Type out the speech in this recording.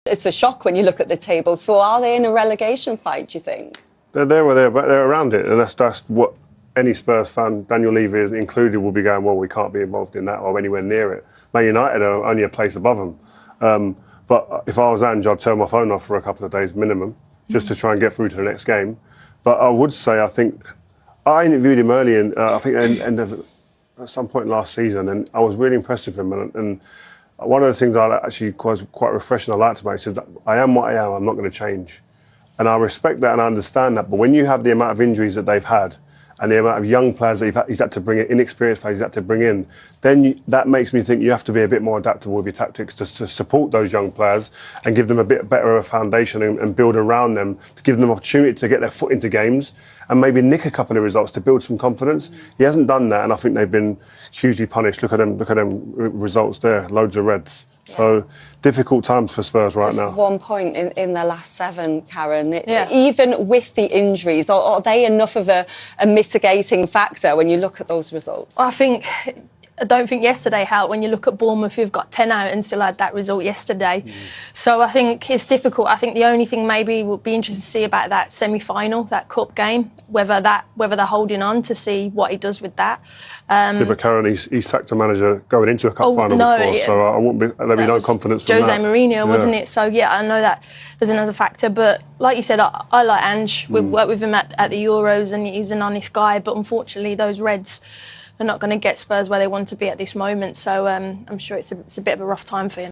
It's a shock when you look at the table. So are they in a relegation fight, do you think? They're there or there, but they're around it, and that's what any Spurs fan, Daniel Levy included, will be going, well, we can't be involved in that or anywhere near it. Man United are only a place above them. But if I was Ange, I'd turn my phone off for a couple of days minimum, just to try and get through to the next game. But I would say, I think, I interviewed him early, at some point last season, and I was really impressed with him. And one of the things I actually quite refreshing I liked about him is that I am what I am, I'm not going to change. And I respect that and I understand that. But when you have the amount of injuries that they've had, and the amount of young players that he's had to bring in, inexperienced players he's had to bring in, then that makes me think you have to be a bit more adaptable with your tactics to support those young players and give them a bit better of a foundation and build around them, to give them an opportunity to get their foot into games and maybe nick a couple of results to build some confidence. He hasn't done that, and I think they've been hugely punished. Look at them results there, loads of reds. Yeah. So, difficult times for Spurs right now. Just 1 point in their last 7, Karen. Even with the injuries, are they enough of a mitigating factor when you look at those results? I don't think yesterday helped when you look at Bournemouth, who've got 10 out and still had that result yesterday. So I think it's difficult. I think the only thing maybe would be interesting to see about that semi-final, that cup game, whether they're holding on to see what he does with that. But Karen, he sacked a manager going into a cup final before, so I wouldn't there'd be no confidence from that. Jose Mourinho, wasn't it? So yeah, I know that there's another factor. But like you said, I like Ange. We've worked with him at the Euros, and he's an honest guy. But unfortunately, those Reds are not going to get Spurs where they want to be at this moment. So I'm sure it's a bit of a rough time for him.